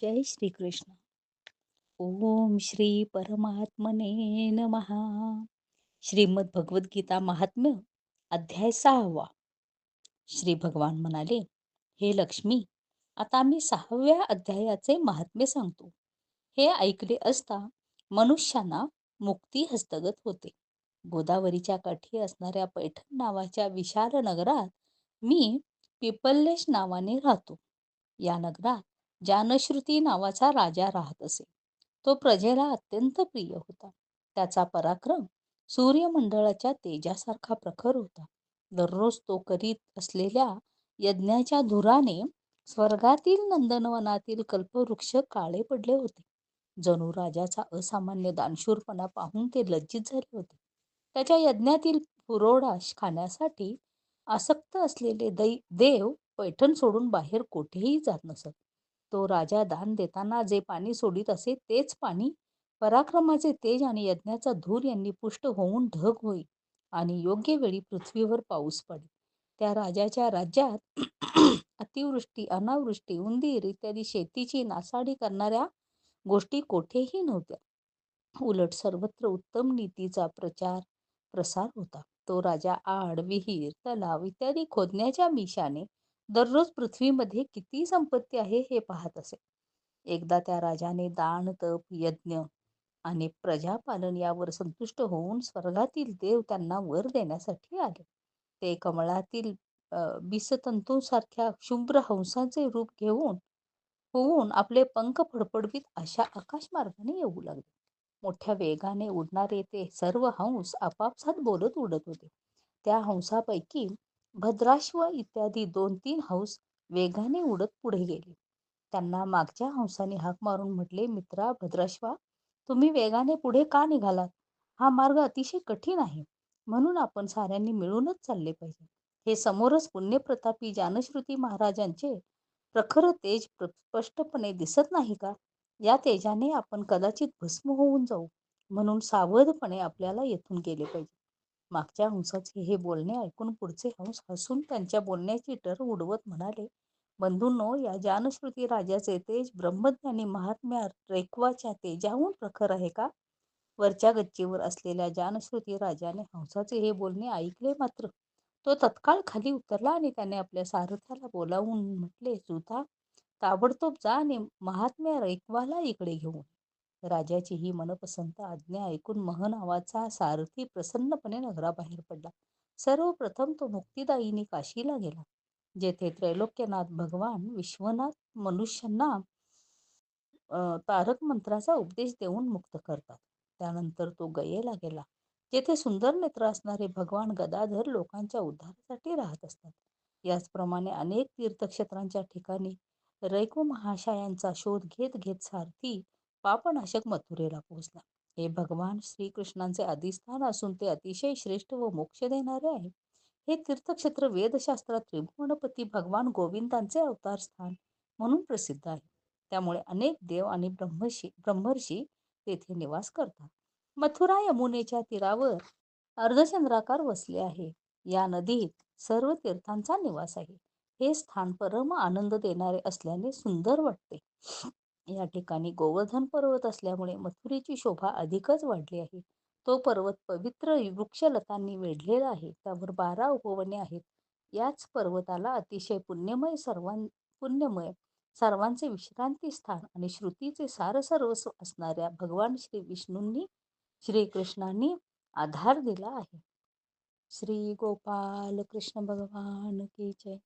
जय श्री कृष्ण. ओम श्री परमात्मने नमहा. श्रीमद भगवद्गीता महात्म्य अध्याय 6. श्री भगवान म्हणाले, हे लक्ष्मी, आता मी 6व्या अध्यायाचे महात्म्य सांगतो. हे ऐकले असता मनुष्यांना मुक्ती हस्तगत होते. गोदावरीच्या काठी असणाऱ्या पैठण नावाच्या विशाल नगरात मी पिपल्लेश नावाने राहतो. या नगरात जानश्रुती नावाचा राजा राहत असे. तो प्रजेला अत्यंत प्रिय होता. त्याचा पराक्रम सूर्यमंडळाच्या तेजासारखा प्रखर होता. दररोज तो करीत असलेल्या यज्ञाच्या धुराने स्वर्गातील नंदनवनातील कल्पवृक्ष काळे पडले होते. जणू राजाचा असामान्य दानशूरपणा पाहून ते लज्जित झाले होते. त्याच्या यज्ञातील पुरोडा खाण्यासाठी आसक्त असलेले देव पैठण सोडून बाहेर कोठेही जात नसत. तो राजा दान देताना जे पाणी सोडित असे तेच पाणी पराक्रमाचे तेज आणि यज्ञाचा धूर यांनी पुष्ट होऊन ढग होई आणि योग्य वेळी पृथ्वीवर पाऊस पडे. त्या राजाच्या राज्यात अतिवृष्टी, अनावृष्टी, उंदीर इत्यादी शेतीची नासाडी करणाऱ्या गोष्टी कोठेही नव्हत्या. उलट सर्वत्र उत्तम नीतीचा प्रचार प्रसार होता. तो राजा आड, विहीर, तलाव इत्यादी खोदण्याच्या मिशाने दररोज पृथ्वीमध्ये किती संपत्ती आहे हे पाहत असे. एकदा त्या राजाने दान, तप, यज्ञ आणि प्रजापालन यावर संतुष्ट होऊन स्वर्गातील देव त्यांना वर देण्यासाठी आले. ते कमळातील बिसतंतूंसारख्या शुभ्र हंसाचे रूप घेऊन होऊन आपले पंख फडफडवीत अशा आकाशमार्गाने येऊ लागले. मोठ्या वेगाने उडणारे ते सर्व हंस आपापसात बोलत उडत होते. त्या हंसापैकी भद्राश्व इत्यादी 2-3 हंस वेगाने उडत पुढे गेले. त्यांना मागच्या हंसाने हाक मारून म्हटले, मित्रा भद्राश्वा, तुम्ही वेगाने पुढे का निघालात? हा मार्ग अतिशय कठीण आहे, म्हणून आपण साऱ्यांनी मिळूनच चालले पाहिजे. हे समोरच पुण्यप्रतापी जानश्रुती महाराजांचे प्रखर तेज स्पष्टपणे दिसत नाही का? या तेजाने आपण कदाचित भस्म होऊन जाऊ, म्हणून सावधपणे आपल्याला येथून गेले पाहिजे. मागच्या हंसाचे हे बोलणे ऐकून पुढचे हंस हसून त्यांच्या बोलण्याची टर उडवत म्हणाले, बंधूंनो, या जानश्रुती राजाचे तेज ब्रह्मज्ञानी महात्म्या रेखवाच्या तेजाहून प्रखर आहे का? वरच्या गच्चीवर असलेल्या जानश्रुती राजाने हंसाचे हे बोलणे ऐकले. मात्र तो तत्काळ खाली उतरला आणि त्याने आपल्या सारथ्याला बोलावून म्हटले, सुद्धा ताबडतोब जा आणि महात्म्या रेखवाला इकडे घेऊन. राजाची ही मनपसंत आज्ञा ऐकून मह नावाचा सारथी प्रसन्नपणे नगराबाहेर पडला. सर्वप्रथम तो मुक्तिदायिनी काशीला गेला, जेथे त्रैलोक्यनाथ भगवान विश्वनाथ मनुष्यांना तारक मंत्राचा उपदेश देऊन मुक्त करतात. त्यानंतर तो गयेला गेला, जेथे सुंदर नेत्र असणारे भगवान गदाधर लोकांच्या उद्धारासाठी राहत असतात. याचप्रमाणे अनेक तीर्थक्षेत्रांच्या ठिकाणी रैको महाशयांचा शोध घेत घेत सारथी पापनाशक मथुरेला पोहोचला. हे भगवान श्रीकृष्णांचे अधिष्ठान असून ते अतिशय श्रेष्ठ व मोक्ष देणारे आहे. हे तीर्थक्षेत्र वेदशास्त्रात त्रिभुवनपती भगवान गोविंदांचे अवतार स्थान म्हणून प्रसिद्ध आहे. त्यामुळे अनेक देव आणि ब्रह्मर्षी तेथे निवास करतात. मथुरा यमुनेच्या तीरावर अर्धचंद्राकार वसले आहे. या नदीत सर्व तीर्थांचा निवास आहे. हे स्थान परम आनंद देणारे असल्याने सुंदर वाटते. या ठिकाणी गोवर्धन पर्वत असल्यामुळे मथुरेची शोभा अधिकच वाढली आहे. तो पर्वत पवित्र वृक्षलतांनी वेढलेला आहे. त्यावर 12 उपवने आहेत. याच पर्वताला अतिशय पुण्यमय सर्वांचे विश्रांती स्थान आणि श्रुतीचे सारसर्वस्व असणाऱ्या भगवान श्रीकृष्णांनी आधार दिला आहे. श्री गोपाल कृष्ण भगवान की जय.